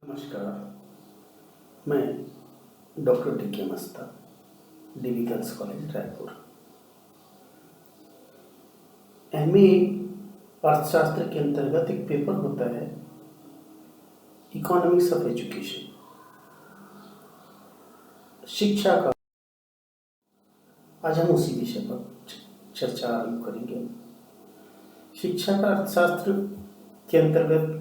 नमस्कार। मैं doctor D K. Masta, DV girls college Raipur. MA अर्थशास्त्र के अंतर्गत एक पेपर होता है इकोनॉमिक्स ऑफ एजुकेशन, शिक्षा का। आज हम उसी विषय पर चर्चा आरंभ करेंगे। शिक्षा का अर्थशास्त्र के अंतर्गत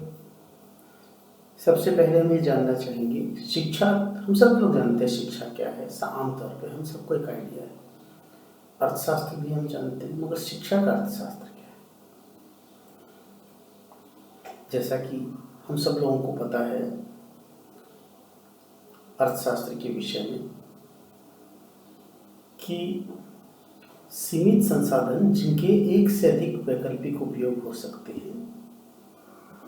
सबसे पहले हम ये जानना चाहेंगे, शिक्षा, हम सब लोग जानते हैं शिक्षा क्या है, आमतौर पे हम सबको एक आइडिया है। अर्थशास्त्र भी हम जानते हैं, मगर शिक्षा का अर्थशास्त्र क्या है? जैसा कि हम सब लोगों को पता है अर्थशास्त्र के विषय में कि सीमित संसाधन जिनके एक से अधिक वैकल्पिक उपयोग हो सकते हैं,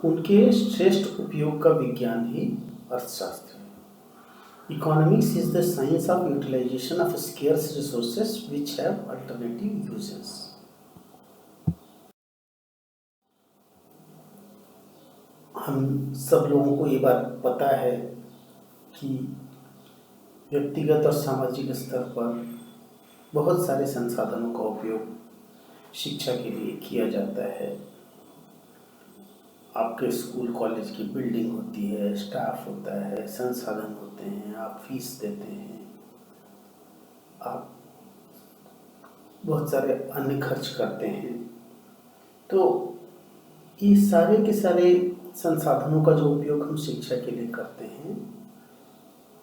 उनके श्रेष्ठ उपयोग का विज्ञान ही अर्थशास्त्र है। Economics is the science of utilisation of scarce resources which have alternative uses. हम सब लोगों को ये बात पता है कि व्यक्तिगत और सामाजिक स्तर पर बहुत सारे संसाधनों का उपयोग शिक्षा के लिए किया जाता है। आपके स्कूल कॉलेज की बिल्डिंग होती है, स्टाफ होता है, संसाधन होते हैं, आप फीस देते हैं, आप बहुत सारे अन्य खर्च करते हैं। तो ये सारे के सारे संसाधनों का जो उपयोग हम शिक्षा के लिए करते हैं,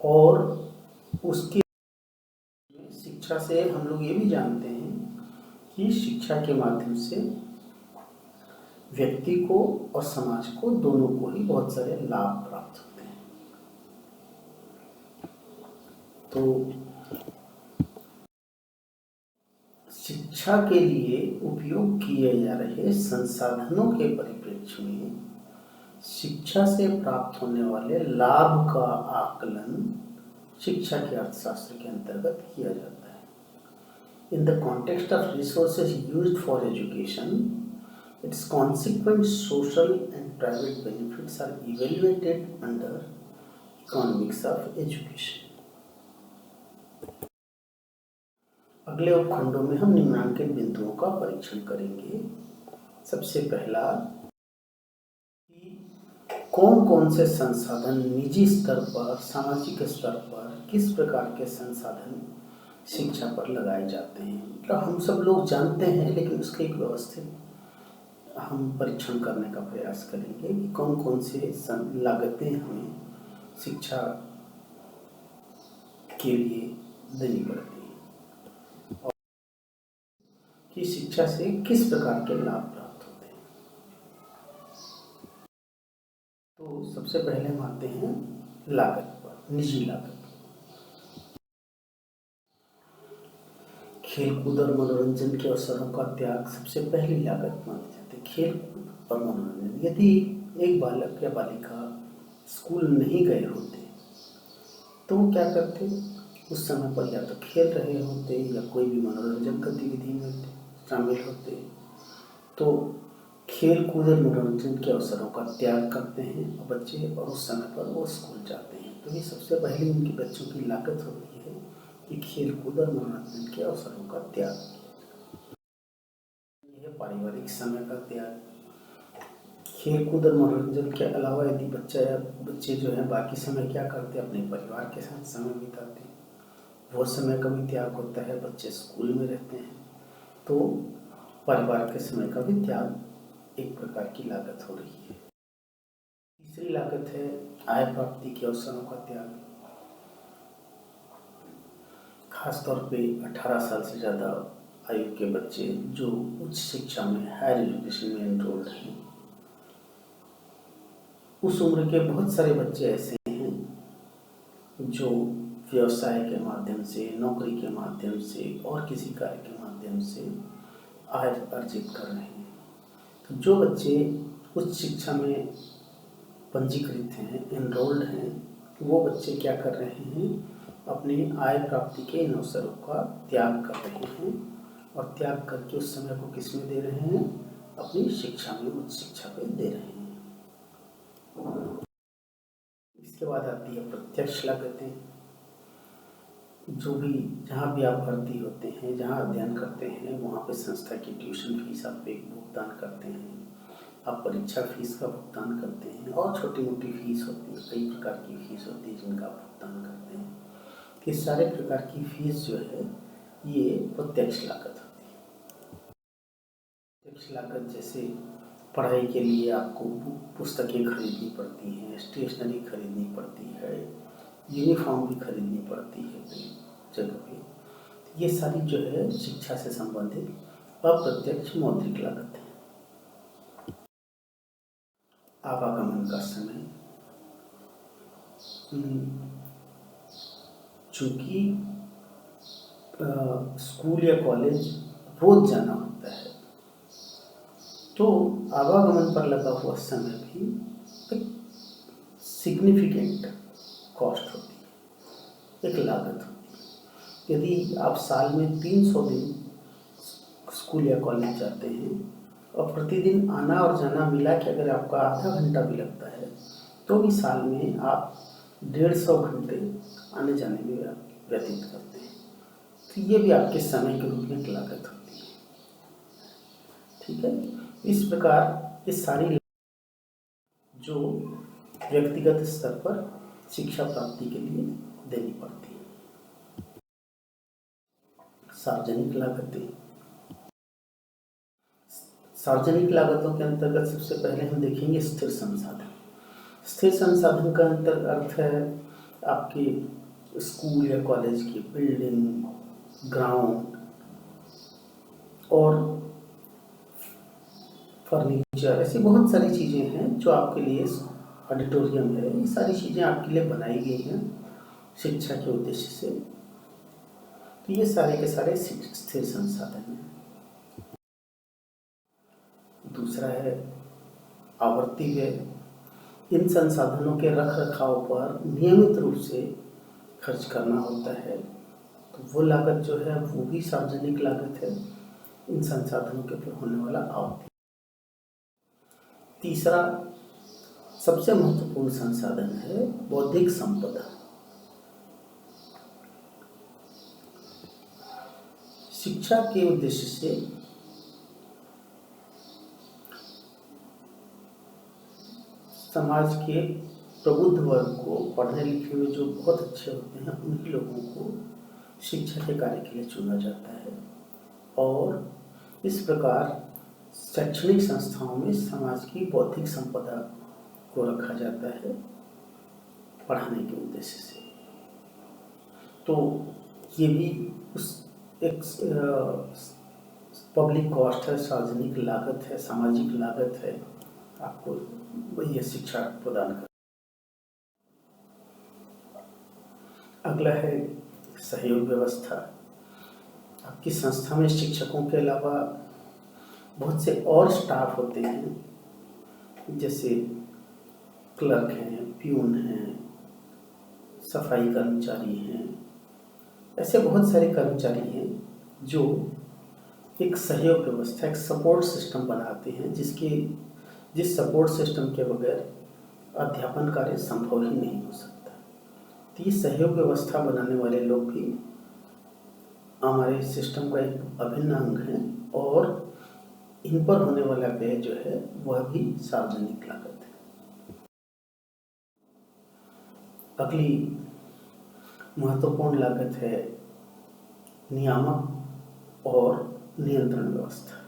और उसकी शिक्षा से हम लोग ये भी जानते हैं कि शिक्षा के माध्यम से व्यक्ति को और समाज को, दोनों को ही बहुत सारे लाभ प्राप्त होते हैं। तो शिक्षा के लिए उपयोग किए जा रहे संसाधनों के परिप्रेक्ष्य में शिक्षा से प्राप्त होने वाले लाभ का आकलन शिक्षा के अर्थशास्त्र के अंतर्गत किया जाता है। In the context of resources used for education, its consequent social and private benefits are evaluated under economics of education. अगले उपखंडों में हम निम्नांकित बिंदुओं का परीक्षण करेंगे। सबसे पहला कि कौन कौन से संसाधन निजी स्तर पर, सामाजिक स्तर पर किस प्रकार के संसाधन शिक्षा पर लगाए जाते हैं। मतलब हम सब लोग जानते हैं, लेकिन उसके एक व्यवस्थित हम परीक्षण करने का प्रयास करेंगे कि कौन कौन से लागतें हमें शिक्षा के लिए देनी पड़ती हैं और कि शिक्षा से किस प्रकार के लाभ प्राप्त होते हैं। तो सबसे पहले हम आते हैं लागत पर, निजी लागत। खेलकूद और मनोरंजन के अवसरों का त्याग सबसे पहली लागत मानी जाती है। खेलकूद और मनोरंजन, यदि एक बालक या बालिका स्कूल नहीं गए होते तो वो क्या करते? उस समय पर या तो खेल रहे होते या कोई भी मनोरंजन गतिविधि में शामिल होते। तो खेल कूद और मनोरंजन के अवसरों का त्याग करते हैं बच्चे, और उस समय पर वो स्कूल जाते हैं। तो ये सबसे पहले उनकी बच्चों की लागत होती है कि खेल कूद और मनोरंजन के अवसरों का त्याग। यह पारिवारिक समय का त्याग। खेल कूद और मनोरंजन के अलावा यदि बच्चे जो हैं बाकी समय क्या करते हैं? अपने परिवार के साथ समय बिताते हैं, वो समय का भी त्याग होता है। बच्चे स्कूल में रहते हैं तो परिवार के समय का भी त्याग एक प्रकार की लागत हो रही है। तीसरी लागत है आय प्राप्ति के अवसरों का त्याग। खासतौर पे 18 साल से ज़्यादा आयु के बच्चे जो उच्च शिक्षा में, हायर एजुकेशन में एनरोल्ड हैं, उस उम्र के बहुत सारे बच्चे ऐसे हैं जो व्यवसाय के माध्यम से, नौकरी के माध्यम से और किसी कार्य के माध्यम से आय अर्जित कर रहे हैं। तो जो बच्चे उच्च शिक्षा में पंजीकृत हैं, एनरोल्ड हैं, वो बच्चे क्या कर रहे हैं? अपनी आय प्राप्ति के इन अवसरों का त्याग कर रहे हैं, और त्याग करके उस समय को किस में दे रहे हैं? अपनी शिक्षा में, उच्च शिक्षा पे दे रहे हैं। इसके बाद आती है प्रत्यक्ष लागतें। जो भी जहाँ भी आप भर्ती होते हैं, जहाँ अध्ययन करते हैं, वहाँ पे संस्था की ट्यूशन फीस आप एक भुगतान करते हैं, आप परीक्षा फीस का भुगतान करते हैं, और छोटी मोटी फीस होती है, कई प्रकार की फीस होती है जिनका आप भुगतान करते हैं। ये सारे प्रकार की फीस जो है ये प्रत्यक्ष लागत होती है। प्रत्यक्ष लागत जैसे पढ़ाई के लिए आपको पुस्तकें खरीदनी पड़ती हैं, स्टेशनरी खरीदनी पड़ती है, यूनिफॉर्म भी खरीदनी पड़ती है कई जगह पे। ये सारी जो है शिक्षा से संबंधित अप्रत्यक्ष मौद्रिक लागत है। आवागमन का समय, चूँकि स्कूल या कॉलेज रोज जाना होता है, तो आवागमन पर लगा हुआ समय भी एक सिग्निफिकेंट कॉस्ट होती है, एक लागत होती है। यदि आप साल में 300 दिन स्कूल या कॉलेज जाते हैं और प्रतिदिन आना और जाना मिला के अगर आपका आधा घंटा भी लगता है, तो भी साल में आप 150 घंटे आने जाने में व्यतीत करते हैं। तो ये भी आपके समय के रूप में एक लागत होती है। ठीक है, इस प्रकार ये सारी जो व्यक्तिगत स्तर पर शिक्षा प्राप्ति के लिए देनी पड़ती है। सार्वजनिक लागतें। सार्वजनिक लागतों के अंतर्गत सबसे पहले हम देखेंगे स्थिर संसाधन। स्थिर संसाधन का अर्थ है आपके स्कूल या कॉलेज की बिल्डिंग, ग्राउंड और फर्नीचर, ऐसी बहुत सारी चीज़ें हैं जो आपके लिए, ऑडिटोरियम है, ये सारी चीज़ें आपके लिए बनाई गई हैं शिक्षा के उद्देश्य से। तो ये सारे के सारे स्थिर संसाधन हैं। दूसरा है आवर्ती व्यय। इन संसाधनों के रख रखाव पर नियमित रूप से खर्च करना होता है, तो वो लागत जो है वो भी सार्वजनिक लागत है, इन संसाधनों के ऊपर होने वाला आवर्ती। तीसरा सबसे महत्वपूर्ण संसाधन है बौद्धिक संपदा। शिक्षा के उद्देश्य से समाज के प्रबुद्ध वर्ग को, पढ़ने लिखने में जो बहुत अच्छे होते हैं, उन्हीं लोगों को शिक्षा के कार्य के लिए चुना जाता है, और इस प्रकार शैक्षणिक संस्थाओं में समाज की बौद्धिक संपदा को रखा जाता है पढ़ाने के उद्देश्य से। तो ये भी उस एक पब्लिक कॉस्ट है, सार्वजनिक लागत है, सामाजिक लागत है, आपको यह शिक्षा प्रदान कर। अगला है सहयोग व्यवस्था। आपकी संस्था में शिक्षकों के अलावा बहुत से और स्टाफ होते हैं, जैसे क्लर्क हैं, प्यून हैं, सफाई कर्मचारी हैं, ऐसे बहुत सारे कर्मचारी हैं जो एक सहयोग व्यवस्था, एक सपोर्ट सिस्टम बनाते हैं, जिस सपोर्ट सिस्टम के बगैर अध्यापन कार्य संभव ही नहीं हो सकता। तो ये सहयोग व्यवस्था बनाने वाले लोग भी हमारे सिस्टम का एक अभिन्न अंग है, और इन पर होने वाला व्यय जो है वह भी सार्वजनिक लागत है। अगली महत्वपूर्ण लागत है नियामक और नियंत्रण व्यवस्था।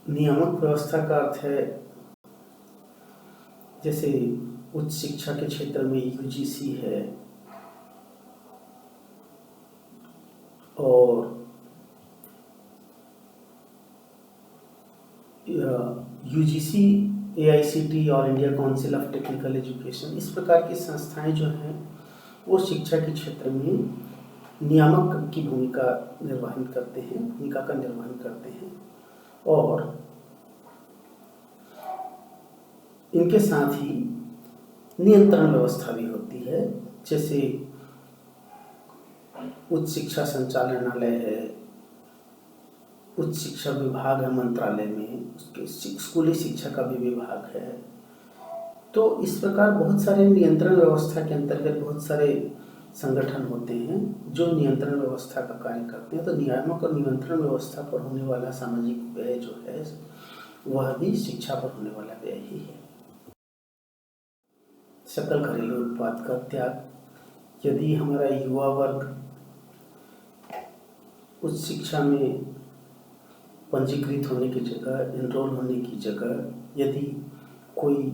नियामक व्यवस्था का अर्थ है जैसे उच्च शिक्षा के क्षेत्र में यूजीसी है, और यूजीसी, एआईसीटी और India council of technical education, इस प्रकार की संस्थाएं जो हैं वो शिक्षा के क्षेत्र में नियामक की भूमिका का निर्वहन करते हैं, और इनके साथ ही नियंत्रण व्यवस्था भी होती है। जैसे उच्च शिक्षा संचालनालय है, उच्च शिक्षा विभाग है मंत्रालय में, उसके स्कूली शिक्षा का भी विभाग है, तो इस प्रकार बहुत सारे नियंत्रण व्यवस्था के अंतर्गत बहुत सारे संगठन होते हैं जो नियंत्रण व्यवस्था का कार्य करते हैं। तो नियामक और नियंत्रण व्यवस्था पर होने वाला सामाजिक व्यय जो है वह भी शिक्षा पर होने वाला व्यय ही है। सकल घरेलू उत्पाद का त्याग, यदि हमारा युवा वर्ग उच्च शिक्षा में पंजीकृत होने की जगह, एनरोल होने की जगह यदि कोई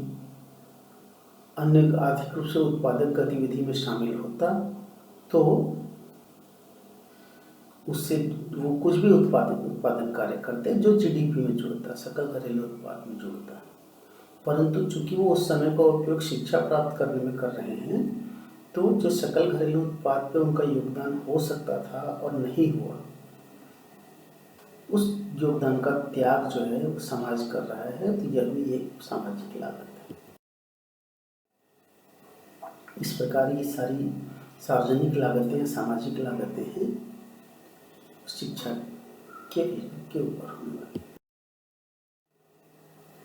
अन्य आर्थिक रूप से उत्पादक गतिविधि में शामिल होता तो उससे वो कुछ भी उत्पादन कार्य करते जो जीडीपी में जुड़ता, सकल घरेलू उत्पाद में जुड़ता। परंतु चूंकि वो उस समय का उपयोग शिक्षा प्राप्त करने में कर रहे हैं, तो जो सकल घरेलू उत्पाद पे उनका योगदान हो सकता था और नहीं हुआ, उस योगदान का त्याग जो है वो समाज कर रहा है। तो यह भी एक सामाजिक लागत है। इस प्रकार ये सारी सार्वजनिक लागतें, सामाजिक लागतें हैं शिक्षा के ऊपर होने वाली।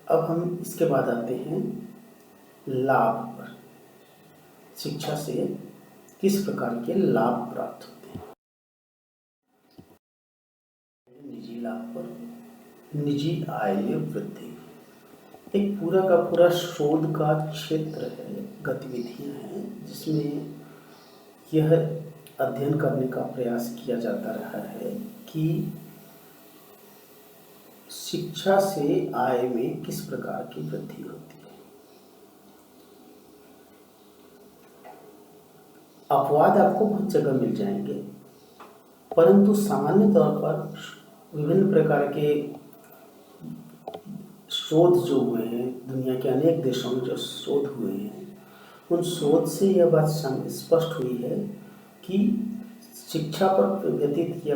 अब हम इसके बाद आते हैं लाभ पर। शिक्षा से किस प्रकार के लाभ प्राप्त होते हैं? निजी लाभ पर, निजी आय में वृद्धि। एक पूरा का पूरा शोध का क्षेत्र है, गतिविधियां हैं जिसमें यह अध्ययन करने का प्रयास किया जाता रहा है कि शिक्षा से आय में किस प्रकार की वृद्धि होती है। अपवाद आपको बहुत जगह मिल जाएंगे, परंतु सामान्य तौर पर विभिन्न प्रकार के शोध जो हुए हैं, दुनिया के अनेक देशों में जो शोध हुए हैं, उन शोध से यह बात स्पष्ट हुई है कि शिक्षा पर व्यतीत किया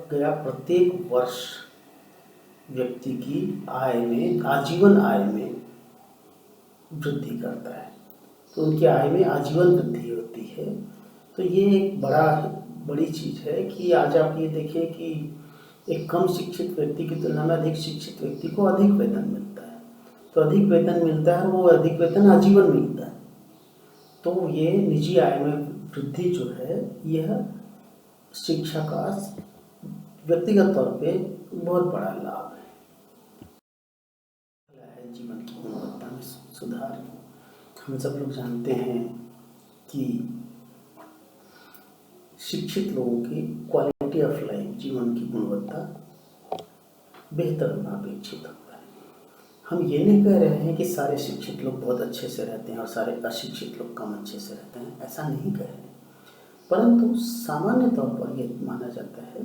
गया प्रत्येक वर्ष व्यक्ति की आय में, आजीवन आय में वृद्धि करता है। तो उनकी आय में आजीवन वृद्धि होती है। तो ये एक बड़ी चीज़ है कि आज आप ये देखें कि एक कम शिक्षित व्यक्ति की तुलना में अधिक शिक्षित व्यक्ति को अधिक वेतन मिलता है। तो अधिक वेतन मिलता है, वो अधिक वेतन आजीवन मिलता है। तो ये निजी आय में वृद्धि जो है, यह शिक्षा का व्यक्तिगत तौर पे बहुत बड़ा लाभ है। जीवन की गुणवत्ता में सुधार। हम सब लोग जानते हैं कि शिक्षित लोगों की क्वालिटी ऑफ लाइफ, जीवन की गुणवत्ता बेहतर होना अपेक्षित होता है। हम ये नहीं कह रहे हैं कि सारे शिक्षित लोग बहुत अच्छे से रहते हैं और सारे अशिक्षित लोग कम अच्छे से रहते हैं, ऐसा नहीं कह रहे, परंतु सामान्य तौर पर यह माना जाता है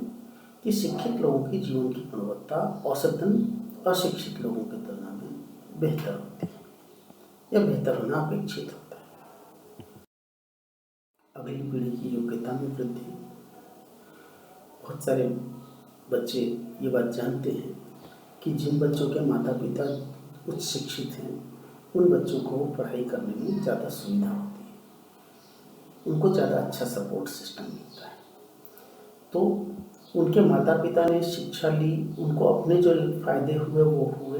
कि शिक्षित लोगों की जीवन की गुणवत्ता औसतन अशिक्षित लोगों की तुलना में बेहतर होती है या बेहतर होना अपेक्षित होता है। अगली पीढ़ी की योग्यता में वृद्धि। बहुत सारे बच्चे ये बात जानते हैं कि जिन बच्चों के माता पिता उच्च शिक्षित हैं, उन बच्चों को पढ़ाई करने में ज़्यादा सुविधा होती है, उनको ज़्यादा अच्छा सपोर्ट सिस्टम मिलता है। तो उनके माता पिता ने शिक्षा ली, उनको अपने जो फायदे हुए वो हुए,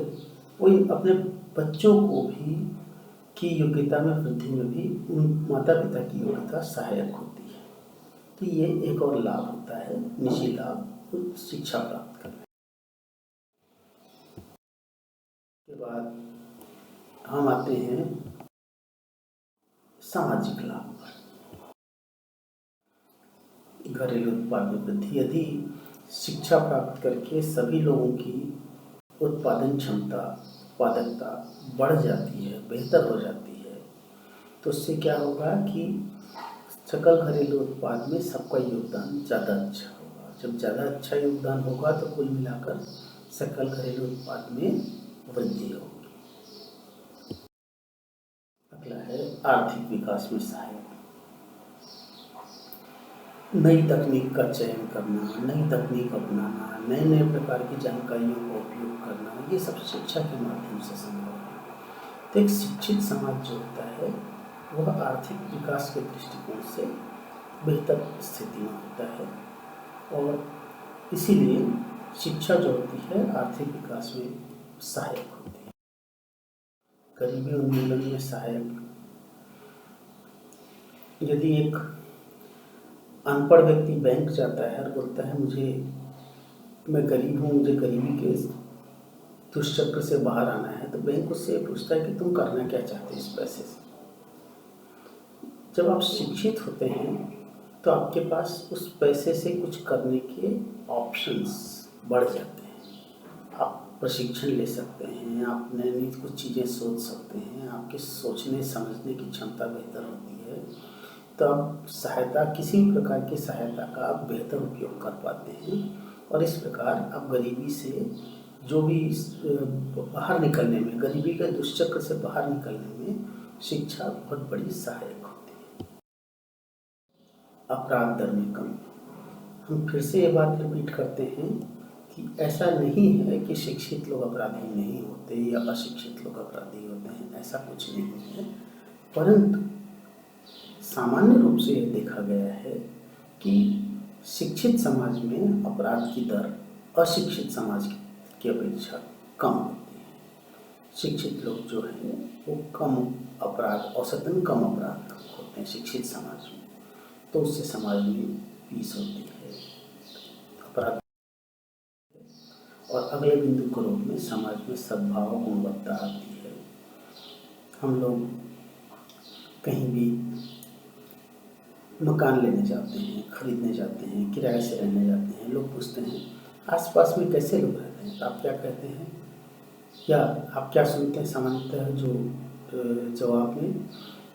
वो अपने बच्चों को भी की योग्यता में वृद्धि में भी उन माता पिता की योग्यता सहायक होती है। तो ये एक और लाभ होता है, निजी लाभ शिक्षा प्राप्त करने के बाद। हम आते हैं सामाजिक लाभ पर। घरेलू उत्पाद में वृद्धि। यदि शिक्षा प्राप्त करके सभी लोगों की उत्पादन क्षमता, उत्पादकता बढ़ जाती है, बेहतर हो जाती है, तो उससे क्या होगा कि सकल घरेलू उत्पाद में सबका योगदान ज़्यादा अच्छा होगा। जब ज़्यादा अच्छा योगदान होगा तो कुल मिलाकर सकल घरेलू उत्पाद में वृद्धि होगी। अगला है आर्थिक विकास में सहायक। नई तकनीक का चयन करना, नई तकनीक अपनाना, नए नए प्रकार की जानकारियों का उपयोग करना, ये सब शिक्षा के माध्यम से संभव है। तो एक शिक्षित समाज जो होता है वह आर्थिक विकास के दृष्टिकोण से बेहतर स्थिति में होता है, और इसीलिए शिक्षा जो होती है आर्थिक विकास में सहायक होती है। गरीबी उन्मूलन में सहायक। यदि एक अनपढ़ व्यक्ति बैंक जाता है और बोलता है मैं गरीब हूँ, मुझे गरीबी के दुष्चक्र से बाहर आना है, तो बैंक उससे पूछता है कि तुम करना क्या चाहते हो इस पैसे से। जब आप शिक्षित होते हैं तो आपके पास उस पैसे से कुछ करने के ऑप्शंस बढ़ जाते हैं। आप प्रशिक्षण ले सकते हैं, आप नई नई कुछ चीज़ें सोच सकते हैं, आपके सोचने समझने की क्षमता बेहतर होती है, तो आप किसी भी प्रकार की सहायता का आप बेहतर उपयोग कर पाते हैं। और इस प्रकार आप गरीबी से जो भी बाहर निकलने में, गरीबी के दुष्चक्र से बाहर निकलने में शिक्षा बहुत बड़ी सहायक होती है। अपराध दर में कमी। हम फिर से ये बात रिपीट करते हैं कि ऐसा नहीं है कि शिक्षित लोग अपराधी नहीं होते या अशिक्षित लोग अपराधी होते हैं, ऐसा कुछ नहीं है। परंतु सामान्य रूप से ये देखा गया है कि शिक्षित समाज में अपराध की दर अशिक्षित समाज की अपेक्षा कम होती है। शिक्षित लोग जो हैं वो कम अपराध, औसतन कम अपराध होते हैं शिक्षित समाज में, तो उससे समाज में पीस होती है, अपराध। और अगले बिंदु के रूप में समाज में सद्भाव, गुणवत्ता आती है। हम लोग कहीं भी मकान लेने जाते हैं, खरीदने जाते हैं, किराए से रहने जाते हैं, लोग पूछते हैं आसपास में कैसे लोग रहते हैं, तो आप क्या कहते हैं, या आप क्या सुनते हैं सामान्यतः जो जवाब में,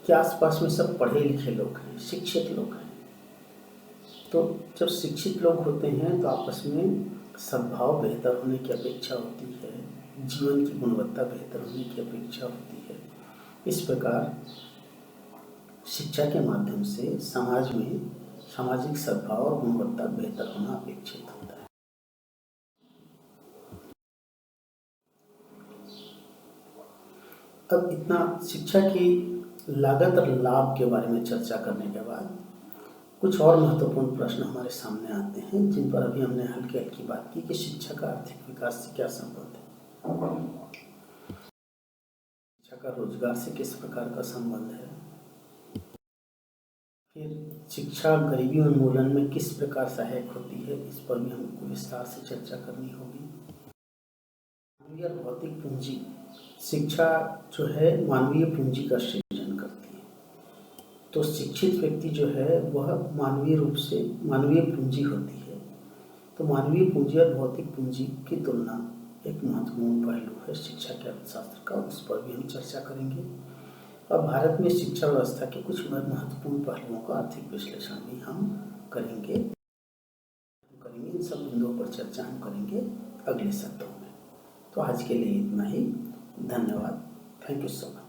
कि आसपास में सब पढ़े लिखे लोग हैं, शिक्षित लोग हैं। तो जब शिक्षित लोग होते हैं तो आपस में सद्भाव बेहतर होने की अपेक्षा होती है, जीवन की गुणवत्ता बेहतर होने की अपेक्षा होती है। इस प्रकार शिक्षा के माध्यम से समाज में सामाजिक सद्भाव और गुणवत्ता बेहतर होना अपेक्षित होता है। अब इतना शिक्षा की लागत और लाभ के बारे में चर्चा करने के बाद कुछ और महत्वपूर्ण प्रश्न हमारे सामने आते हैं, जिन पर अभी हमने हल्की हल्की बात की कि शिक्षा का आर्थिक विकास से क्या संबंध है, शिक्षा का रोजगार से किस प्रकार का संबंध है, फिर शिक्षा गरीबी उन्मूलन में किस प्रकार सहायक होती है, इस पर भी हमको विस्तार से चर्चा करनी होगी। मानवीय और भौतिक पूंजी। शिक्षा जो है मानवीय पूंजी का सृजन करती है। तो शिक्षित व्यक्ति जो है वह मानवीय रूप से मानवीय पूंजी होती है। तो मानवीय पूंजी और भौतिक पूंजी की तुलना एक महत्वपूर्ण पहलू है शिक्षा के अर्थशास्त्र का, उस पर भी हम चर्चा करेंगे। और भारत में शिक्षा व्यवस्था के कुछ महत्वपूर्ण पहलुओं का आर्थिक विश्लेषण भी हम करेंगे। इन सब बिंदुओं पर चर्चा हम करेंगे अगले सत्रों में। तो आज के लिए इतना ही। धन्यवाद। Thank you so much.